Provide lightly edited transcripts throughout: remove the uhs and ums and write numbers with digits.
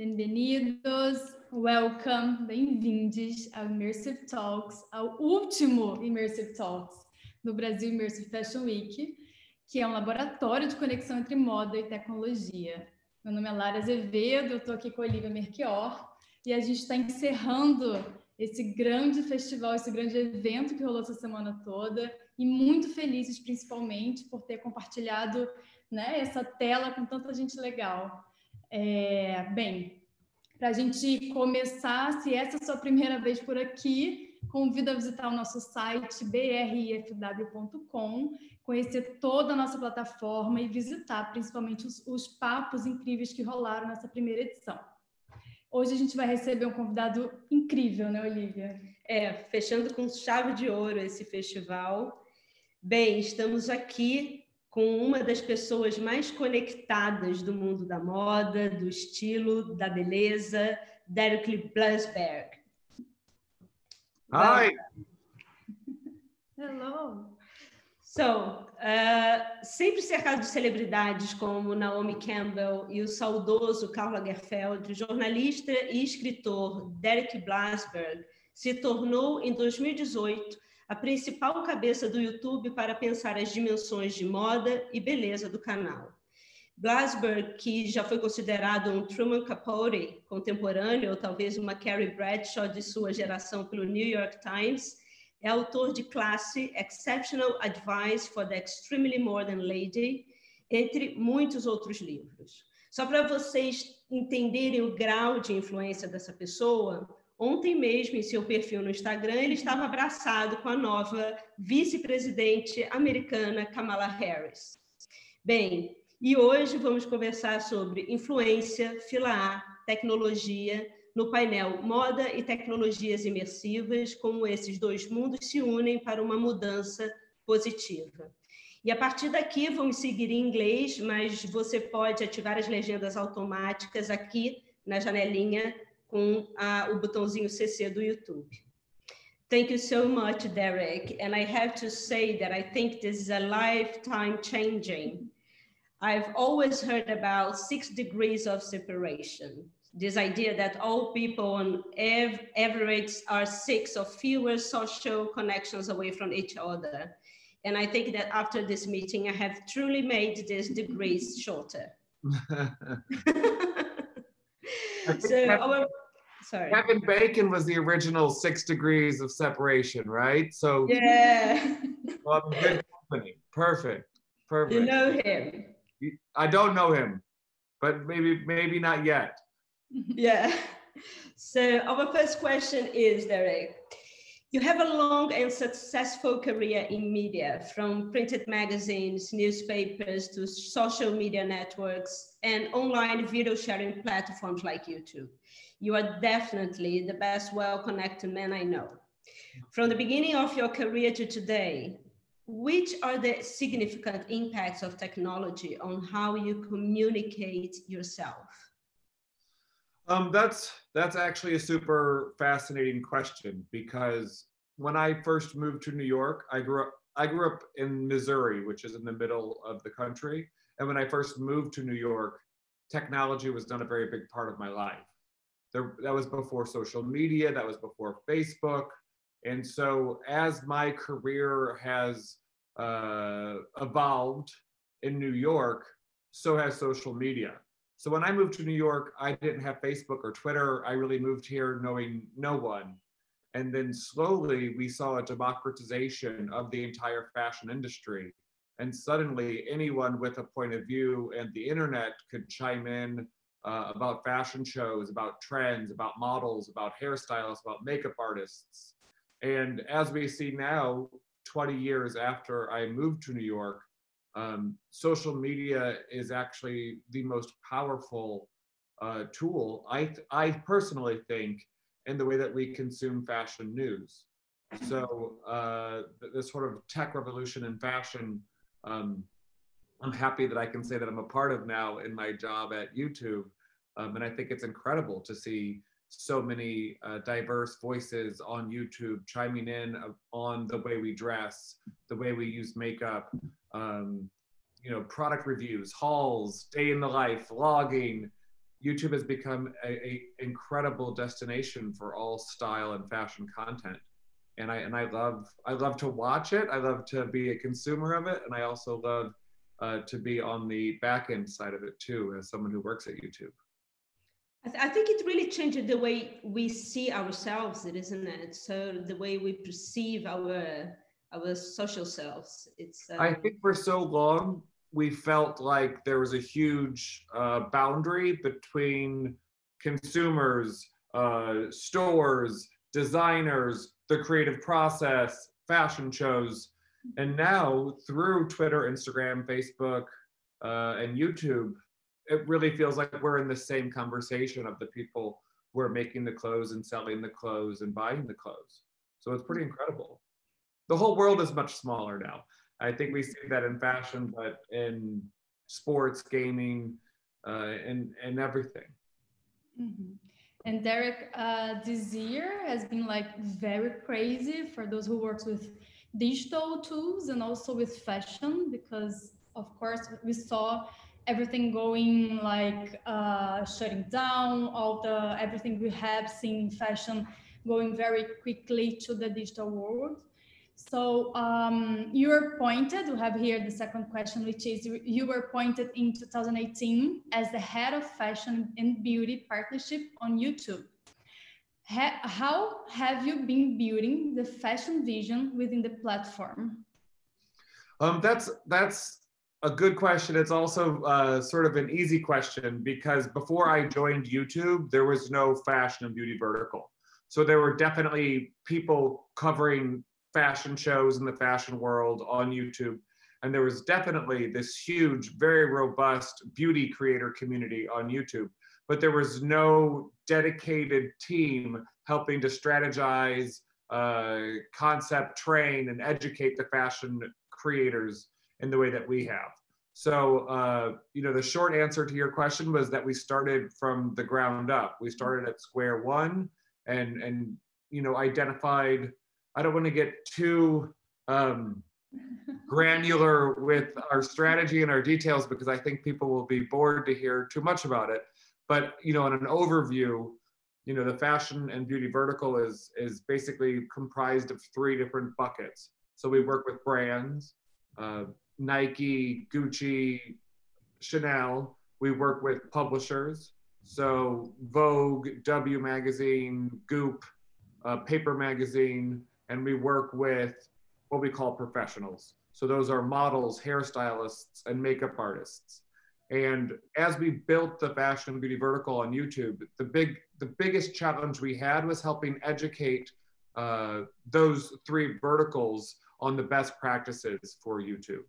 Bem-vindos, welcome, bem-vindos ao Immersive Talks, ao último Immersive Talks do Brasil Immersive Fashion Week, que é um laboratório de conexão entre moda e tecnologia. Meu nome é Lara Azevedo, eu estou aqui com a Olivia Merquior e a gente está encerrando esse grande festival, esse grande evento que rolou essa semana toda e muito felizes, principalmente, por ter compartilhado, né, essa tela com tanta gente legal. Bem, para a gente começar, se essa é a sua primeira vez por aqui, convido a visitar o nosso site brifw.com, conhecer toda a nossa plataforma e visitar principalmente os papos incríveis que rolaram nessa primeira edição. Hoje a gente vai receber um convidado incrível, né, Olivia? Fechando com chave de ouro esse festival. Bem, estamos aqui com uma das pessoas mais conectadas do mundo da moda, do estilo, da beleza, DEREK BLASBERG. Hi. Hello. Sempre cercado de celebridades como Naomi Campbell e o saudoso Karl Lagerfeld, o jornalista e escritor DEREK BLASBERG se tornou, em 2018, a principal cabeça do YouTube para pensar as dimensões de moda e beleza do canal. BLASBERG, que já foi considerado um Truman Capote contemporâneo, ou talvez uma Carrie Bradshaw de sua geração pelo New York Times, é autor de classe Exceptional Advice for the Extremely Modern Lady, entre muitos outros livros. Só para vocês entenderem o grau de influência dessa pessoa, ontem mesmo, em seu perfil no Instagram, ele estava abraçado com a nova vice-presidente americana Kamala Harris. Bem, e hoje vamos conversar sobre influência, falar, tecnologia, no painel Moda e Tecnologias Imersivas, como esses dois mundos se unem para uma mudança positiva. E a partir daqui vamos seguir em inglês, mas você pode ativar as legendas automáticas aqui na janelinha com o botãozinho CC do YouTube. Thank you so much, Derek. And I have to say that I think this is a lifetime changing. I've always heard about 6 degrees of separation. This idea that all people on average are 6 or fewer social connections away from each other. And I think that after this meeting, I have truly made these degrees shorter. Kevin Bacon was the original 6 degrees of separation, right? So yeah. Well, good company. Perfect. You know him. I don't know him, but maybe not yet. Yeah. So our first question is, Derek, you have a long and successful career in media, from printed magazines, newspapers, to social media networks and online video sharing platforms like YouTube. You are definitely the best well-connected man I know. From the beginning of your career to today, which are the significant impacts of technology on how you communicate yourself? That's actually a super fascinating question, because when I first moved to New York, I grew up in Missouri, which is in the middle of the country. And when I first moved to New York, technology was not a very big part of my life. That was before social media, that was before Facebook. And so as my career has evolved in New York, so has social media. So when I moved to New York, I didn't have Facebook or Twitter. I really moved here knowing no one. And then slowly we saw a democratization of the entire fashion industry. And suddenly anyone with a point of view and the internet could chime in about fashion shows, about trends, about models, about hairstylists, about makeup artists. And as we see now, 20 years after I moved to New York, social media is actually the most powerful tool, I personally think, in the way that we consume fashion news. So this sort of tech revolution in fashion, I'm happy that I can say that I'm a part of now in my job at YouTube. And I think it's incredible to see so many diverse voices on YouTube chiming in on the way we dress, the way we use makeup, you know, product reviews, hauls, day in the life, vlogging, YouTube has become a incredible destination for all style and fashion content. And I love to watch it. I love to be a consumer of it. And I also love to be on the back end side of it too, as someone who works at YouTube. I think it really changed the way we see ourselves, isn't it? So the way we perceive our social selves. It's. I think for so long we felt like there was a huge boundary between consumers, stores, designers, the creative process, fashion shows, and now through Twitter, Instagram, Facebook, and YouTube, it really feels like we're in the same conversation of the people who are making the clothes and selling the clothes and buying the clothes. So it's pretty incredible. The whole world is much smaller now. I think we see that in fashion, but in sports, gaming, and everything. Mm-hmm. And Derek, this year has been like very crazy for those who work with digital tools and also with fashion, because of course we saw everything going like shutting down, everything we have seen in fashion going very quickly to the digital world. So you were appointed, we have here the second question, which is you were appointed in 2018 as the head of fashion and beauty partnership on YouTube. How have you been building the fashion vision within the platform? That's a good question. It's also sort of an easy question because before I joined YouTube, there was no fashion and beauty vertical. So there were definitely people covering fashion shows in the fashion world on YouTube. And there was definitely this huge, very robust beauty creator community on YouTube. But there was no dedicated team helping to strategize, concept, train, and educate the fashion creators in the way that we have. So, the short answer to your question was that we started from the ground up. We started at square one and identified, I don't want to get too granular with our strategy and our details because I think people will be bored to hear too much about it. But, in an overview, the fashion and beauty vertical is basically comprised of 3 different buckets. So we work with brands, Nike, Gucci, Chanel. We work with publishers. So Vogue, W Magazine, Goop, Paper Magazine, and we work with what we call professionals. So those are models, hairstylists, and makeup artists. And as we built the fashion and beauty vertical on YouTube, the biggest challenge we had was helping educate those 3 verticals on the best practices for YouTube.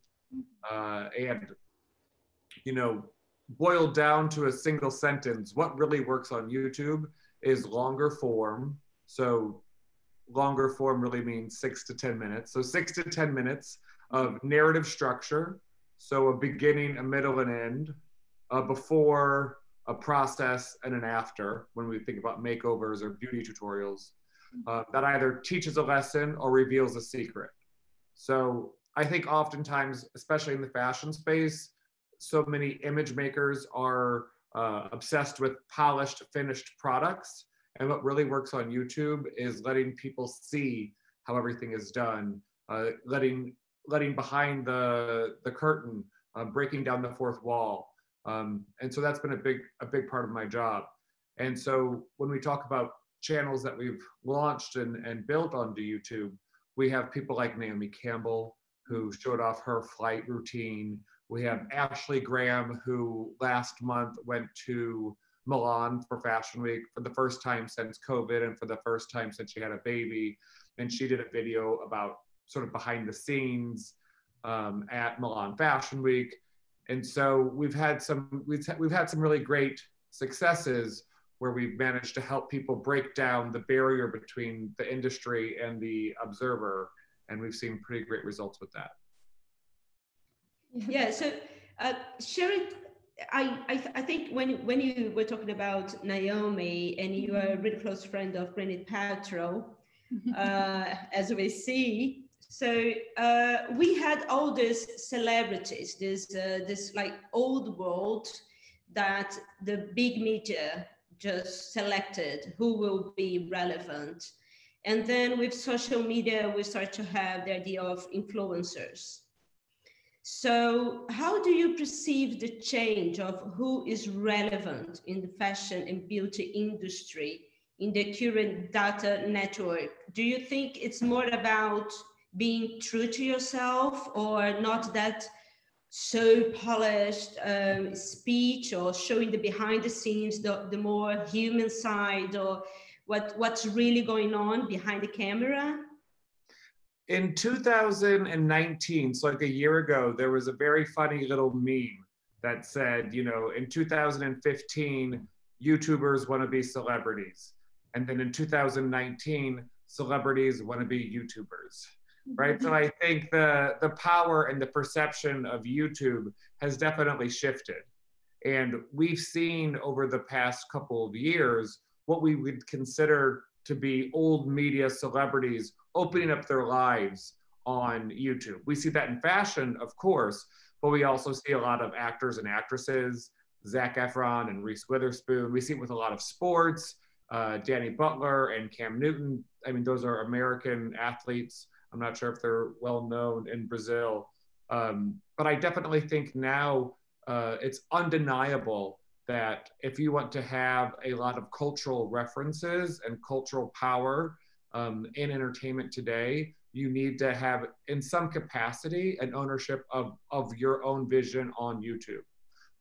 Boiled down to a single sentence, what really works on YouTube is longer form. So longer form really means 6 to 10 minutes. So 6 to 10 minutes of narrative structure. So a beginning, a middle, and end, a before, a process, and an after when we think about makeovers or beauty tutorials that either teaches a lesson or reveals a secret. So I think oftentimes, especially in the fashion space, so many image makers are obsessed with polished, finished products. And what really works on YouTube is letting people see how everything is done, letting behind the curtain, breaking down the 4th wall. And so that's been a big part of my job. And so when we talk about channels that we've launched and built onto YouTube, we have people like Naomi Campbell, who showed off her flight routine. We have Ashley Graham, who last month went to Milan for Fashion Week for the first time since COVID and for the first time since she had a baby. And she did a video about sort of behind the scenes at Milan Fashion Week. And so we've had some really great successes where we've managed to help people break down the barrier between the industry and the observer. And we've seen pretty great results with that. Yeah, so Sherry, I think when you were talking about Naomi and you are a really close friend of Gwyneth Paltrow, as we see, so we had all these celebrities, this like old world that the big media just selected who will be relevant. And then with social media, we start to have the idea of influencers. So how do you perceive the change of who is relevant in the fashion and beauty industry in the current data network? Do you think it's more about being true to yourself, or not that so polished speech, or showing the behind the scenes, the more human side, or what's really going on behind the camera? In 2019, so like a year ago, there was a very funny little meme that said, you know, in 2015, YouTubers want to be celebrities. And then in 2019, celebrities want to be YouTubers, right? So I think the power and the perception of YouTube has definitely shifted. And we've seen over the past couple of years what we would consider to be old media celebrities opening up their lives on YouTube. We see that in fashion, of course, but we also see a lot of actors and actresses, Zac Efron and Reese Witherspoon. We see it with a lot of sports, Danny Butler and Cam Newton. I mean, those are American athletes. I'm not sure if they're well known in Brazil. But I definitely think now it's undeniable that if you want to have a lot of cultural references and cultural power in entertainment today, you need to have, in some capacity, an ownership of your own vision on YouTube.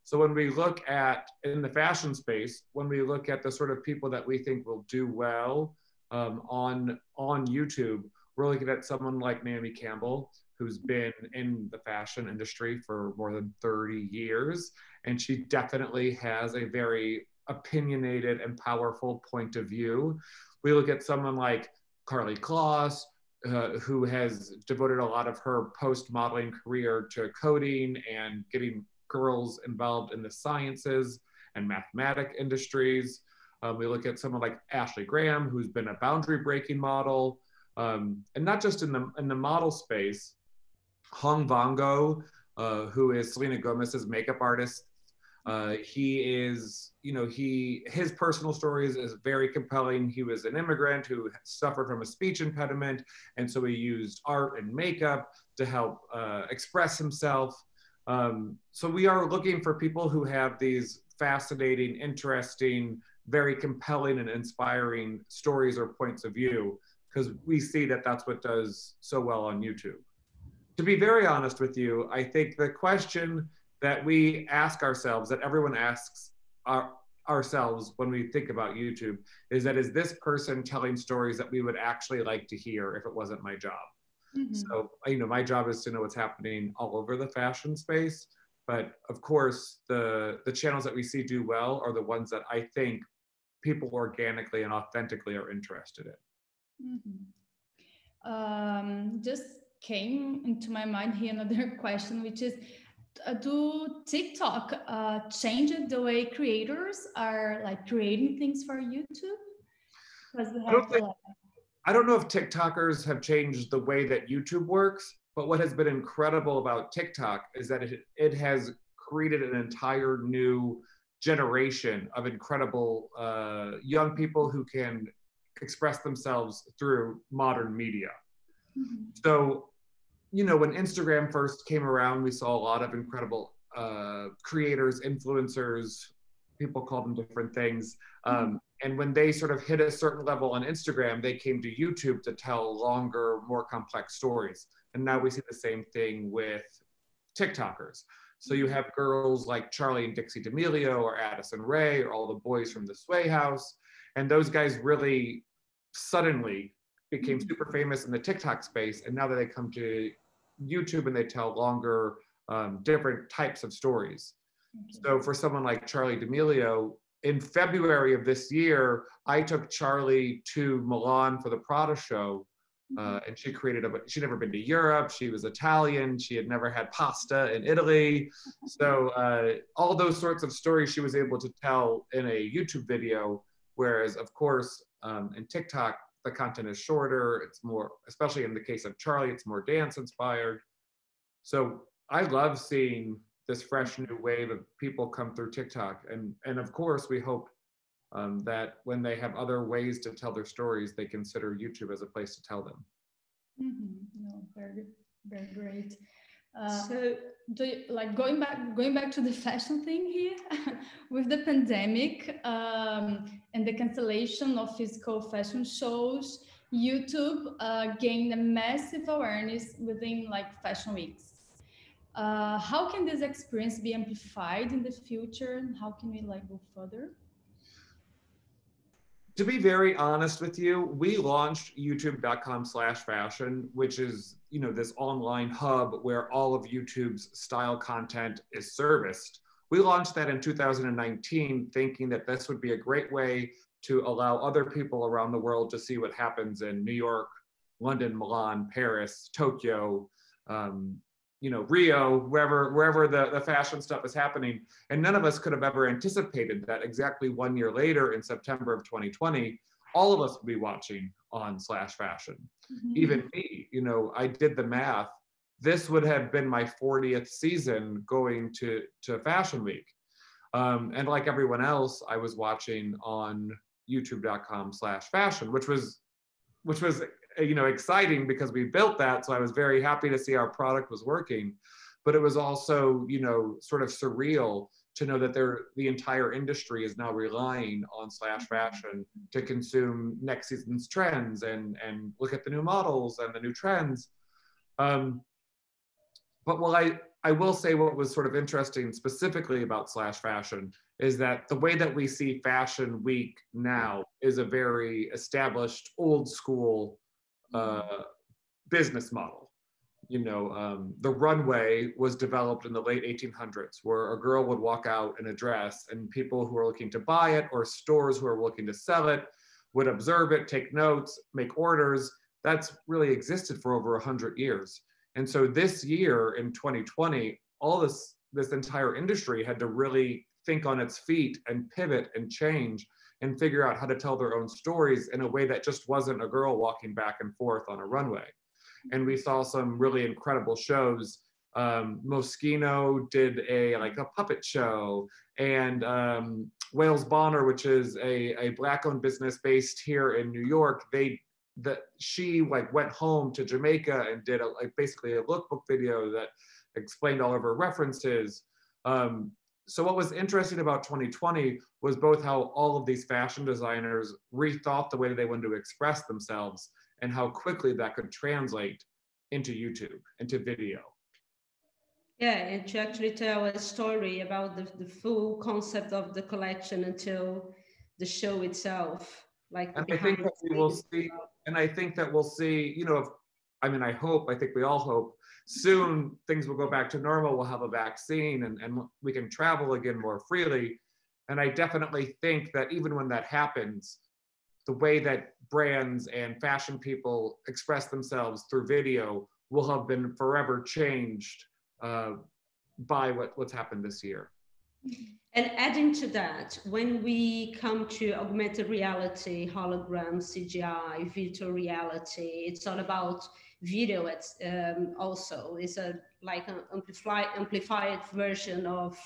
So when we look at, in the fashion space, when we look at the sort of people that we think will do well on YouTube, we're looking at someone like Naomi Campbell, who's been in the fashion industry for more than 30 years. And she definitely has a very opinionated and powerful point of view. We look at someone like Karlie Kloss, who has devoted a lot of her post-modeling career to coding and getting girls involved in the sciences and mathematic industries. We look at someone like Ashley Graham, who's been a boundary-breaking model, and not just in the model space. Hong Vango, who is Selena Gomez's makeup artist, he is, you know, his personal stories is very compelling. He was an immigrant who suffered from a speech impediment, and so he used art and makeup to help express himself. So we are looking for people who have these fascinating, interesting, very compelling and inspiring stories or points of view, because we see that that's what does so well on YouTube. To be very honest with you, I think the question that we ask ourselves, that everyone asks ourselves when we think about YouTube, is this person telling stories that we would actually like to hear if it wasn't my job? Mm-hmm. So, you know, my job is to know what's happening all over the fashion space. But of course, the channels that we see do well are the ones that I think people organically and authentically are interested in. Mm-hmm. Just came into my mind here another question, which is, do TikTok change the way creators are like creating things for YouTube? Because we have I don't know if TikTokers have changed the way that YouTube works, but what has been incredible about TikTok is that it has created an entire new generation of incredible young people who can express themselves through modern media. Mm-hmm. So, you know, when Instagram first came around, we saw a lot of incredible creators, influencers, people call them different things. And when they sort of hit a certain level on Instagram, they came to YouTube to tell longer, more complex stories. And now we see the same thing with TikTokers. So you have girls like Charlie and Dixie D'Amelio or Addison Rae or all the boys from the Sway House. And those guys really suddenly became super famous in the TikTok space. And now that they come to YouTube and they tell longer, different types of stories. So for someone like Charlie D'Amelio, in February of this year, I took Charlie to Milan for the Prada show, and she she'd never been to Europe, she was Italian, she had never had pasta in Italy. So all those sorts of stories she was able to tell in a YouTube video, whereas of course, in TikTok, the content is shorter, it's more, especially in the case of Charlie, it's more dance inspired. So I love seeing this fresh new wave of people come through TikTok. And of course, we hope that when they have other ways to tell their stories, they consider YouTube as a place to tell them. No, very, very great. So, like going back to the fashion thing here, with the pandemic and the cancellation of physical fashion shows, YouTube gained a massive awareness within like fashion weeks. How can this experience be amplified in the future? And how can we like go further? To be very honest with you, we launched youtube.com/fashion, which is, you know, this online hub where all of YouTube's style content is serviced. We launched that in 2019, thinking that this would be a great way to allow other people around the world to see what happens in New York, London, Milan, Paris, Tokyo, you know, Rio, wherever the fashion stuff is happening. And none of us could have ever anticipated that exactly 1 year later, in September of 2020, all of us would be watching on /fashion. Even me, you know, I did the math. This would have been my 40th season going to Fashion Week. And like everyone else, I was watching on youtube.com/fashion, which was, you know, exciting because we built that. So I was very happy to see our product was working, but it was also, you know, sort of surreal to know that the entire industry is now relying on /fashion to consume next season's trends and look at the new models and the new trends. But what I will say what was sort of interesting specifically about /fashion is that the way that we see Fashion Week now is a very established, old school business model. You know, the runway was developed in the late 1800s, where a girl would walk out in a dress and people who were looking to buy it or stores who were looking to sell it would observe it, take notes, make orders. That's really existed for over 100 years. And so this year in 2020, all this entire industry had to really think on its feet and pivot and change and figure out how to tell their own stories in a way that just wasn't a girl walking back and forth on a runway. And we saw some really incredible shows. Moschino did a puppet show, and Wales Bonner, which is a Black-owned business based here in New York, she went home to Jamaica and did basically a lookbook video that explained all of her references. So what was interesting about 2020 was both how all of these fashion designers rethought the way that they wanted to express themselves and how quickly that could translate into YouTube, into video. Yeah, and to actually tell a story about the full concept of the collection until the show itself. And I think that we'll see, you know, I think we all hope soon things will go back to normal. We'll have a vaccine and we can travel again more freely. And I definitely think that even when that happens, the way that brands and fashion people express themselves through video will have been forever changed by what's happened this year. And adding to that, when we come to augmented reality, holograms, CGI, virtual reality, it's all about video. It's also is an amplified version of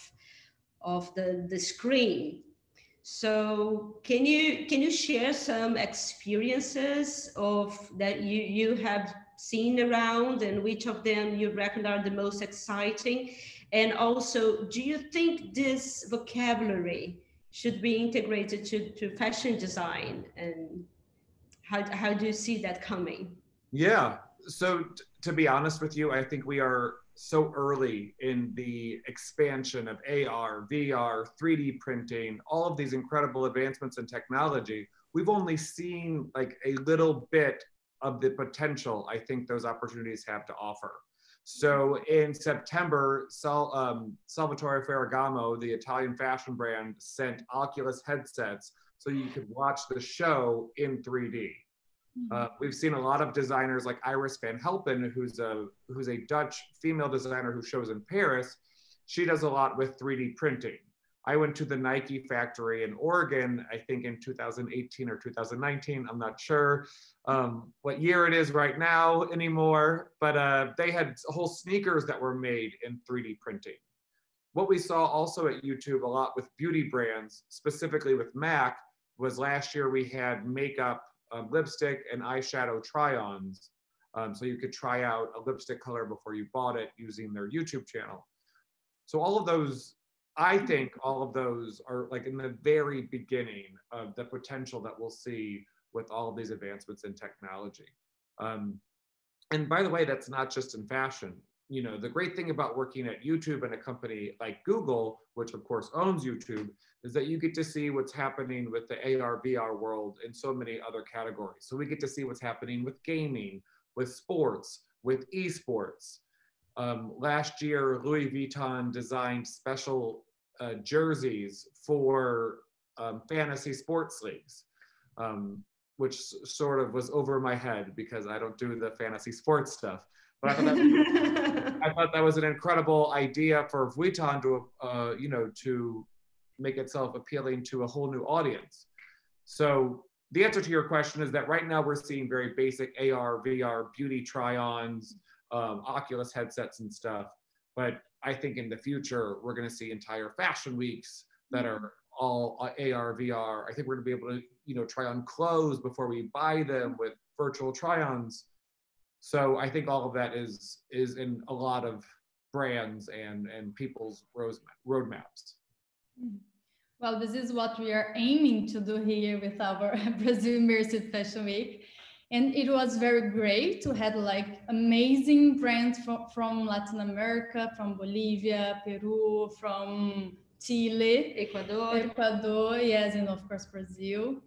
the screen. So can you share some experiences that you have seen around, and which of them you reckon are the most exciting? And also, do you think this vocabulary should be integrated to fashion design? And how do you see that coming? Yeah, so to be honest with you, I think we are so early in the expansion of AR, VR, 3D printing, all of these incredible advancements in technology. We've only seen a little bit of the potential I think those opportunities have to offer. So in September, Salvatore Ferragamo, the Italian fashion brand, sent Oculus headsets so you could watch the show in 3D. We've seen a lot of designers like Iris van Helpen, who's a Dutch female designer who shows in Paris. She does a lot with 3D printing. I went to the Nike factory in Oregon, I think in 2018 or 2019, I'm not sure what year it is right now anymore, but they had whole sneakers that were made in 3D printing. what we saw also at YouTube a lot with beauty brands, specifically with MAC, was last year we had makeup, lipstick, and eyeshadow try-ons. So you could try out a lipstick color before you bought it using their YouTube channel. So all of those, I think all of those are like in the very beginning of the potential that we'll see with all of these advancements in technology. And by the way, that's not just in fashion. You know, the great thing about working at YouTube and a company like Google, which of course owns YouTube, is that you get to see what's happening with the AR, VR world in so many other categories. So we get to see what's happening with gaming, with sports, with esports. Last year, Louis Vuitton designed special jerseys for fantasy sports leagues, which sort of was over my head because I don't do the fantasy sports stuff. But I thought that was an incredible idea for Vuitton to, you know, to make itself appealing to a whole new audience. So the answer to your question is that right now we're seeing very basic AR, VR, beauty try-ons, Oculus headsets and stuff. But I think in the future, we're going to see entire fashion weeks that are all AR, VR. I think we're going to be able to, you know, try on clothes before we buy them with virtual try-ons. So I think all of that is in a lot of brands and people's roadmaps. Well, this is what we are aiming to do here with our Brazil Immersive Fashion Week. And it was very great to have like amazing brands from Latin America, from Bolivia, Peru, from Chile, Ecuador, yes, and of course Brazil.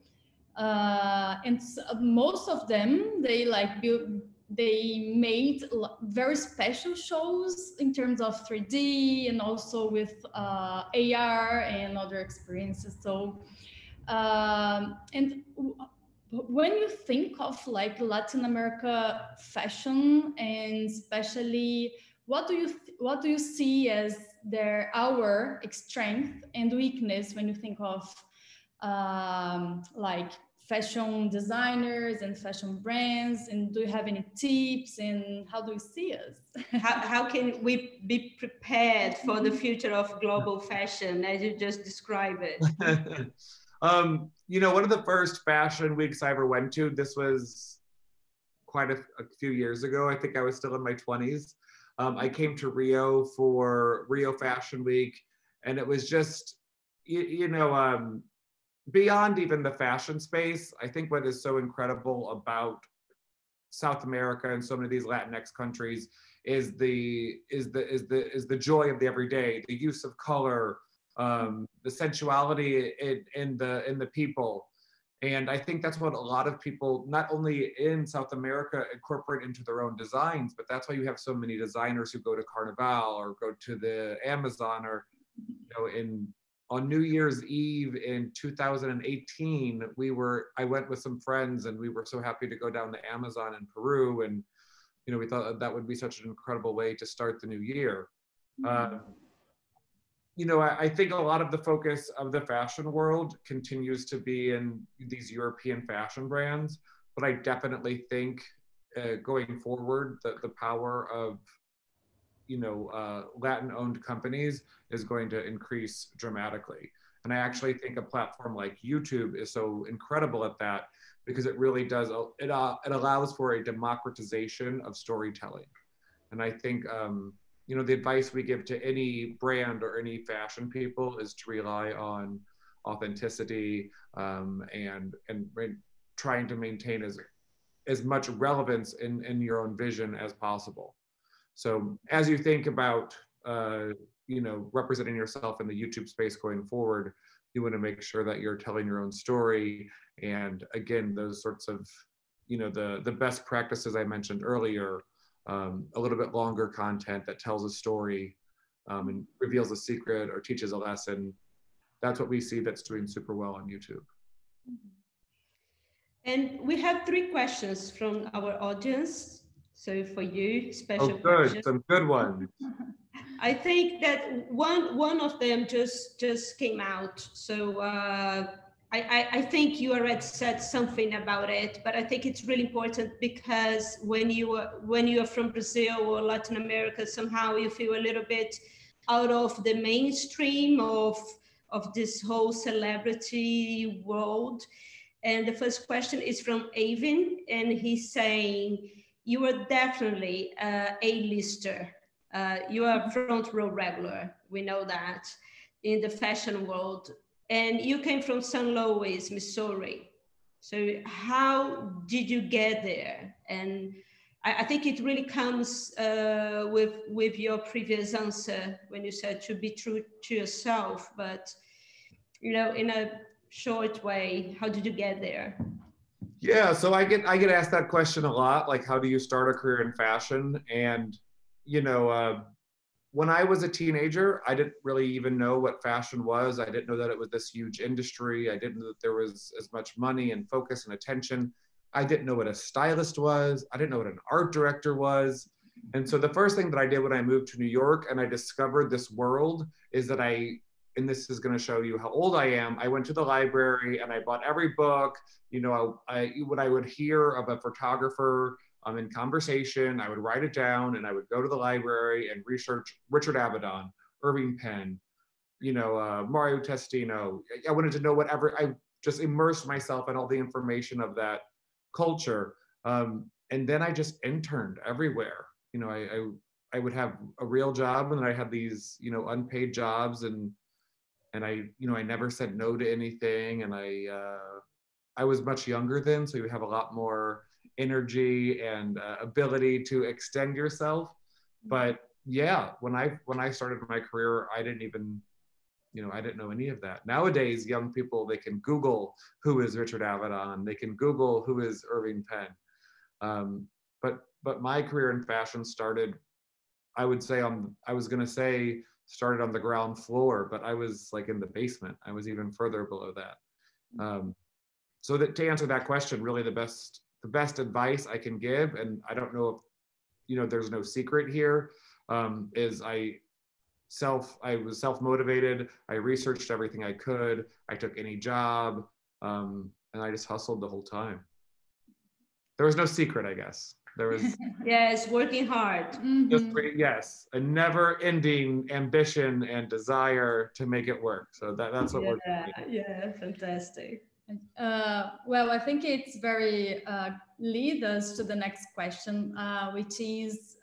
And most of them, they made very special shows in terms of 3D and also with AR and other experiences. So, and when you think of like Latin America fashion, and especially what do you see as our strength and weakness when you think of like fashion designers and fashion brands, and do you have any tips, and how do you see us? How can we be prepared for the future of global fashion as you just described it? You know, one of the first fashion weeks I ever went to, this was quite a few years ago. I think I was still in my 20s. I came to Rio for Rio Fashion Week, and it was just, you know, beyond even the fashion space, I think what is so incredible about South America and so many of these Latinx countries is the joy of the everyday, the use of color, the sensuality in the people. And I think that's what a lot of people, not only in South America, incorporate into their own designs, but that's why you have so many designers who go to Carnival or go to the Amazon, or, you know, on New Year's Eve in 2018, I went with some friends and we were so happy to go down the Amazon in Peru. And, you know, we thought that would be such an incredible way to start the new year. You know, I think a lot of the focus of the fashion world continues to be in these European fashion brands, but I definitely think going forward that the power of, you know, Latin-owned companies is going to increase dramatically. And I actually think a platform like YouTube is so incredible at that, because it really does, it allows for a democratization of storytelling. And I think, you know, the advice we give to any brand or any fashion people is to rely on authenticity and trying to maintain as much relevance in your own vision as possible. So as you think about, you know, representing yourself in the YouTube space going forward, you want to make sure that you're telling your own story. And again, those sorts of, you know, the best practices I mentioned earlier, a little bit longer content that tells a story and reveals a secret or teaches a lesson. That's what we see that's doing super well on YouTube. And we have 3 questions from our audience. So for you, special good, question. Some good ones. I think that one of them just came out. So I think you already said something about it, but I think it's really important because when you are from Brazil or Latin America, somehow you feel a little bit out of the mainstream of this whole celebrity world. And the first question is from Avin, and he's saying, you are definitely a A-lister. You are a front row regular, we know that, in the fashion world. And you came from St. Louis, Missouri. So how did you get there? And I think it really comes with your previous answer when you said to be true to yourself, but in a short way, how did you get there? Yeah, so I get asked that question a lot, like how do you start a career in fashion? And when I was a teenager, I didn't really even know what fashion was. I didn't know that it was this huge industry. I didn't know that there was as much money and focus and attention. I didn't know what a stylist was. I didn't know what an art director was. And so the first thing that I did when I moved to New York and I discovered this world is that and this is going to show you how old I am, I went to the library and I bought every book. When I would hear of a photographer in conversation, I would write it down and I would go to the library and research Richard Avedon, Irving Penn, Mario Testino. I wanted to know whatever, I just immersed myself in all the information of that culture. And then I just interned everywhere. I would have a real job and then I had these, unpaid jobs and I never said no to anything. And I was much younger then, so you have a lot more energy and ability to extend yourself. But yeah, when I started my career, I didn't even, I didn't know any of that. Nowadays, young people, they can Google who is Richard Avedon, they can Google who is Irving Penn. But my career in fashion started, I would say started on the ground floor, but I was like in the basement. I was even further below that. So that to answer that question, really the best advice I can give, and I don't know if, there's no secret here, is I was self-motivated. I researched everything I could. I took any job, and I just hustled the whole time. There was no secret, I guess. There was yes, working hard. Yes, a never-ending ambition and desire to make it work. So that's what we're doing. Yeah, fantastic. Well, I think it's very lead us to the next question, which is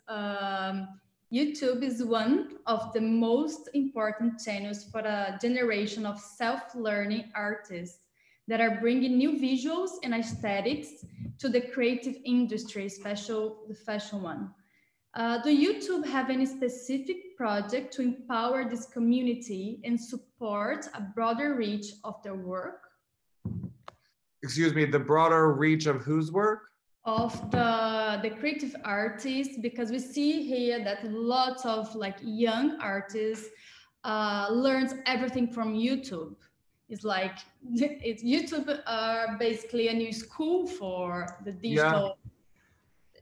YouTube is one of the most important channels for a generation of self-learning artists that are bringing new visuals and aesthetics to the creative industry, especially the fashion one. Do YouTube have any specific project to empower this community and support a broader reach of their work? Excuse me, the broader reach of whose work? Of the creative artists, because we see here that lots of young artists learns everything from YouTube. It's YouTube are basically a new school for the digital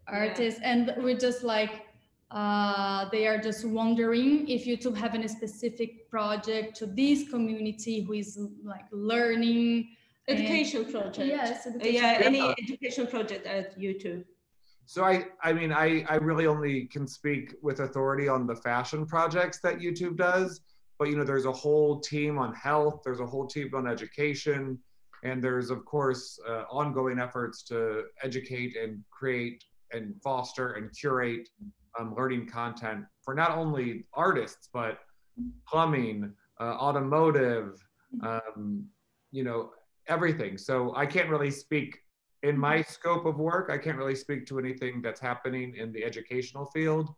artists, and we're just they are just wondering if YouTube have any specific project to this community who is learning. Education project. Yes. Any education project at YouTube. So I really only can speak with authority on the fashion projects that YouTube does, but there's a whole team on health, there's a whole team on education, and there's of course ongoing efforts to educate and create and foster and curate learning content for not only artists, but plumbing, automotive, everything. So I can't really speak in my scope of work. I can't really speak to anything that's happening in the educational field,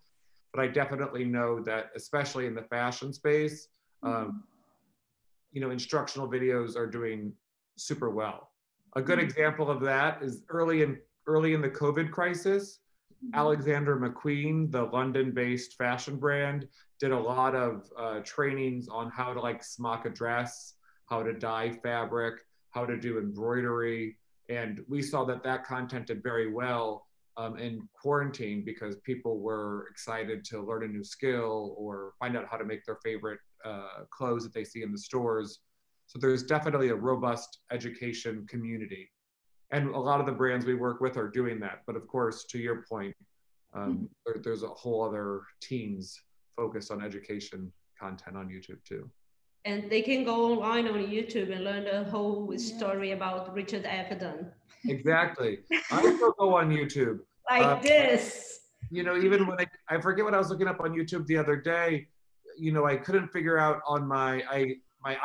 but I definitely know that, especially in the fashion space, instructional videos are doing super well. A good example of that is early in the COVID crisis, Alexander McQueen, the London-based fashion brand, did a lot of trainings on how to smock a dress, how to dye fabric, how to do embroidery. And we saw that content did very well in quarantine because people were excited to learn a new skill or find out how to make their favorite clothes that they see in the stores. So there's definitely a robust education community. And a lot of the brands we work with are doing that. But of course, to your point, there's a whole other teams focused on education content on YouTube too. And they can go online on YouTube and learn the whole story about Richard Avedon. Exactly. I still go on YouTube. Like this. You know, even when I forget what I was looking up on YouTube the other day, you know, I couldn't figure out on my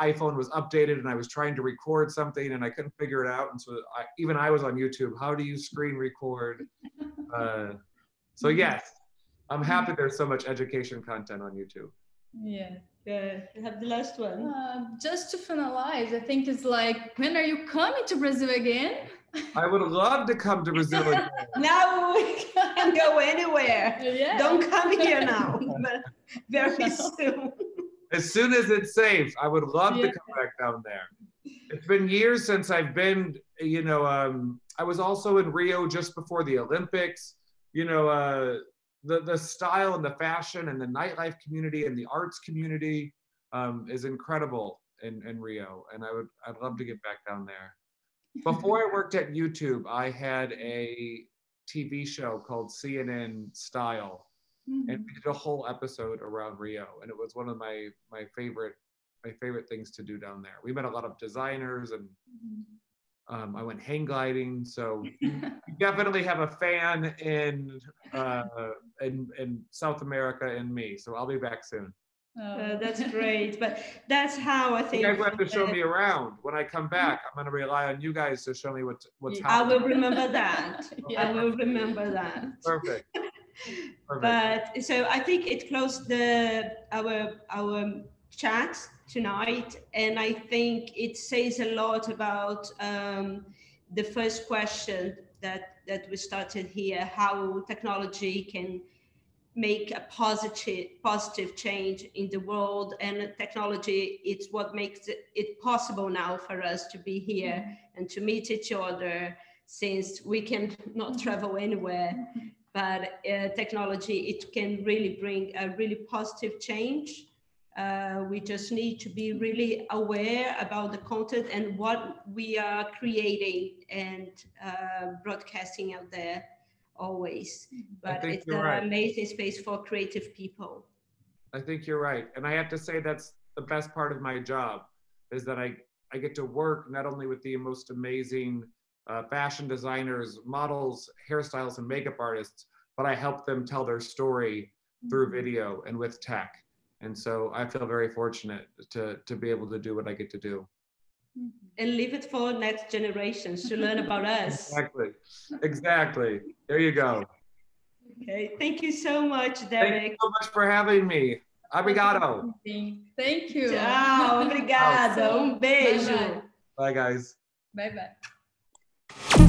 iPhone was updated and I was trying to record something and I couldn't figure it out. And so even I was on YouTube. How do you screen record? So yes, I'm happy there's so much education content on YouTube. Yeah. Good. You have the last one. Just to finalize, I think it's like, when are you coming to Brazil again? I would love to come to Brazil again. Now we can go anywhere. Yeah. Don't come here now, but very soon. As soon as it's safe, I would love to come back down there. It's been years since I've been, you know, I was also in Rio just before the Olympics. You know, the style and the fashion and the nightlife community and the arts community is incredible in Rio. And I'd love to get back down there. Before I worked at YouTube, I had a TV show called CNN Style, and we did a whole episode around Rio, and it was one of my favorite things to do down there. We met a lot of designers, and I went hang gliding. So you definitely have a fan in South America in me. So I'll be back soon. That's great, but that's how I think. You guys have to show me around. When I come back, I'm going to rely on you guys to show me what's happening. I will remember that. I will remember that. Perfect. But so I think it closed our chat tonight, and I think it says a lot about the first question that we started here: how technology can make a positive change in the world, and technology, it's what makes it possible now for us to be here and to meet each other, since we can not travel anywhere. But technology, it can really bring a really positive change. We just need to be really aware about the content and what we are creating and broadcasting out there. Always, but it's an amazing space for creative people. I think you're right, and I have to say that's the best part of my job, is that I get to work not only with the most amazing fashion designers, models, hairstylists, and makeup artists, but I help them tell their story through video and with tech. And so I feel very fortunate to be able to do what I get to do. And leave it for next generations to learn about us. Exactly. There you go. Okay, thank you so much, Derek. Thank you so much for having me. Obrigado. Thank you. Tchau, obrigada. Beijo. Bye, guys. Bye.